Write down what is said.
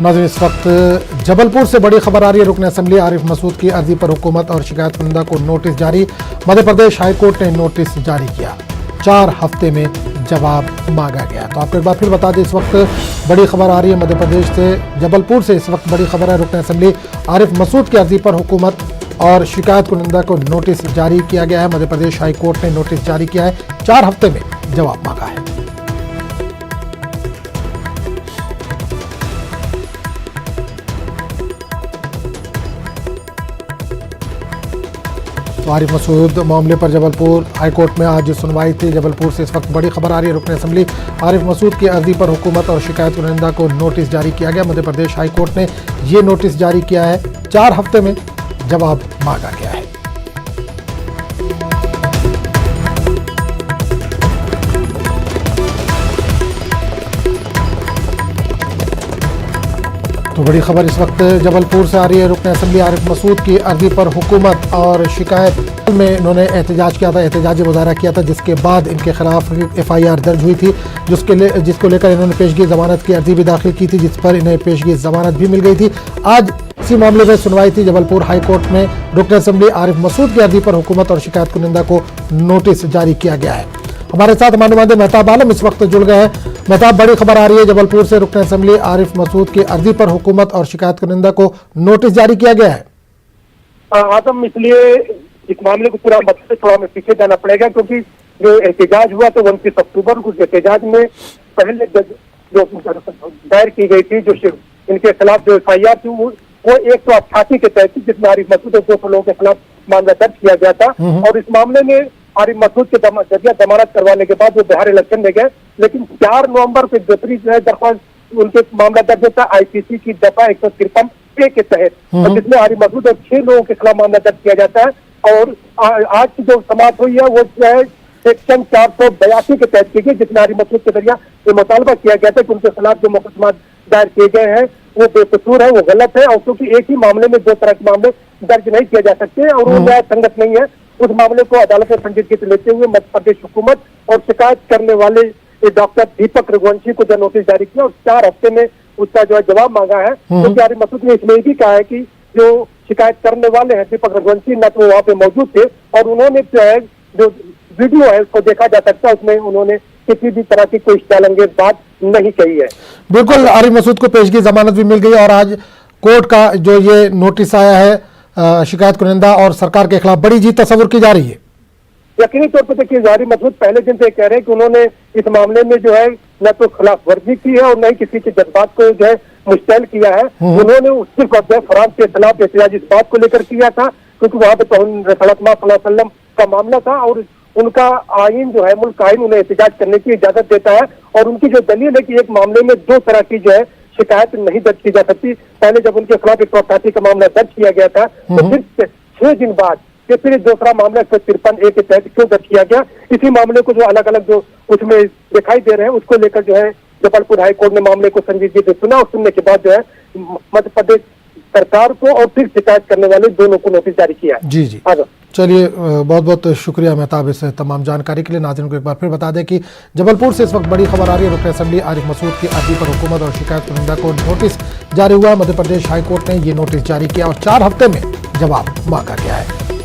नाज़रीन, इस वक्त जबलपुर से बड़ी खबर आ रही है। रुकन असेंबली आरिफ मसूद की अर्जी पर हुकूमत और शिकायत कुनिंदा को नोटिस जारी। मध्य प्रदेश हाईकोर्ट ने नोटिस जारी किया, 4 हफ्ते में जवाब मांगा गया। तो आपको एक बार फिर बता दें, इस वक्त बड़ी खबर आ रही है मध्य प्रदेश से, जबलपुर से इस वक्त बड़ी खबर है। रुकन असेंबली आरिफ मसूद की अर्जी पर हुकूमत और शिकायत कुनिंदा को नोटिस जारी किया गया है। मध्य प्रदेश हाईकोर्ट ने नोटिस जारी किया है, 4 हफ्ते में जवाब मांगा है। आरिफ मसूद मामले पर जबलपुर हाईकोर्ट में आज सुनवाई थी। जबलपुर से इस वक्त बड़ी खबर आ रही है। रुकन असेंबली आरिफ मसूद की अर्जी पर हुकूमत और शिकायत कुनिंदा को नोटिस जारी किया गया। मध्य प्रदेश हाईकोर्ट ने ये नोटिस जारी किया है, 4 हफ्ते में जवाब मांगा गया है। तो बड़ी खबर इस वक्त जबलपुर से आ रही है। रुकन असेंबली आरिफ मसूद की अर्जी पर हुकूमत और शिकायत में इन्होंने एहतजाज किया था, एहतजाजी मुजाहरा किया था, जिसके बाद इनके खिलाफ FIR दर्ज हुई थी, जिसको लेकर इन्होंने पेशगी जमानत की अर्जी भी दाखिल की थी, जिस पर इन्हें पेशगी जमानत भी मिल गई थी। आज इसी मामले में सुनवाई थी जबलपुर हाईकोर्ट में। रुकन असेंबली आरिफ मसूद की अर्जी पर हुकूमत और शिकायत कुनिंदा को नोटिस जारी किया गया है। हमारे साथ हमारे नुमाइंदे मेहताब आलम इस वक्त जुड़ गए हैं। मेहताब, बड़ी खबर आ रही है जबलपुर से, रुकन असेंबली आरिफ मसूद की अर्जी पर हुकूमत और शिकायत कुनिंदा को नोटिस जारी किया गया है। आदम, इसलिए इस मामले को पूरा मतलब थोड़ा हमें पीछे जाना पड़ेगा, क्योंकि जो एहतजाज हुआ तो 29 अक्टूबर को एहतजाज में पहले जो दायर की गई थी, जो इनके खिलाफ जो FIR थी वो 188 के तहत थी, जिसमें आरिफ मसूद और 200 लोगों के खिलाफ मामला दर्ज किया गया था। और इस मामले में आरिफ मसूद के जरिए जमानत करवाने के बाद वो बिहार इलेक्शन में गए, लेकिन 4 नवंबर को दूसरी दरख्वास्त उनके मामला दर्ज होता IPC की दफा 153A के तहत, जिसमें आरिफ मसूद और 6 लोगों के खिलाफ मामला दर्ज किया जाता है। और आज की जो समाप्त हुई है वो सेक्शन 482 के तहत की गई, जिसमें आरिफ मसूद के जरिए ये मुतालबा किया गया था कि उनके खिलाफ जो मुकदमा दायर किए गए हैं वो बेकसूर है, वो गलत है, और क्योंकि एक ही मामले में 2 तरह के मामले दर्ज नहीं किए जा सकते और वो न्याय संगत नहीं है। उस मामले को अदालत में संजीदगी से लेते हुए मध्य प्रदेश हुकूमत और शिकायत करने वाले डॉक्टर दीपक रघुवंशी को जो नोटिस जारी किया और 4 हफ्ते में उसका जो है जवाब मांगा है। क्योंकि आरिफ मसूद ने इसमें भी कहा है कि जो शिकायत करने वाले हैं दीपक रघुवंशी न तो वहाँ पे मौजूद थे और उन्होंने जो है जो वीडियो है उसको देखा जा सकता है, उसमें उन्होंने किसी भी तरह की कोई चैलेंजेस बात नहीं कही है। बिल्कुल, आरिफ मसूद को पेशगी जमानत भी मिल गई और आज कोर्ट का जो ये नोटिस आया है शिकायत कुनिंदा और सरकार के खिलाफ बड़ी जीत तस्वुर की जा रही है। यकीनी तौर पर देखिए, आरिफ मसूद पहले दिन से कह रहे हैं कि उन्होंने इस मामले में जो है न तो खिलाफ वर्जी की है और न ही किसी के जज्बात को जो है मुश्तैल किया है। उन्होंने सिर्फ फ्रांस के खिलाफ एहतजाज इस बात को लेकर किया था क्योंकि वहां पे का मामला था और उनका आइन जो है मुल्क आइन उन्हें एहतजाज करने की इजाजत देता है। और उनकी जो दलील है कि एक मामले में 2 तरह की जो है शिकायत नहीं दर्ज की जा सकती। पहले जब उनके खिलाफ 188 का मामला दर्ज किया गया था तो फिर 6 दिन बाद फिर दूसरा मामला 153A के तहत क्यों दर्ज किया गया, इसी मामले को जो अलग अलग जो उसमें दिखाई दे रहे हैं उसको लेकर जो है जबलपुर हाईकोर्ट ने मामले को संजीदगी से सुना और सुनने के बाद जो है मध्य प्रदेश सरकार को और फिर शिकायत करने वाले दोनों को नोटिस जारी किया। जी जी, चलिए, बहुत बहुत शुक्रिया मेहताब इस तमाम जानकारी के लिए। नाज़रीन को एक बार फिर बता दें कि जबलपुर से इस वक्त बड़ी खबर आ रही है। रुकन असेंबली आरिफ मसूद की अर्जी पर हुकूमत और शिकायत कुनिंदा को नोटिस जारी हुआ। मध्य प्रदेश हाईकोर्ट ने ये नोटिस जारी किया और 4 हफ्ते में जवाब मांगा गया है।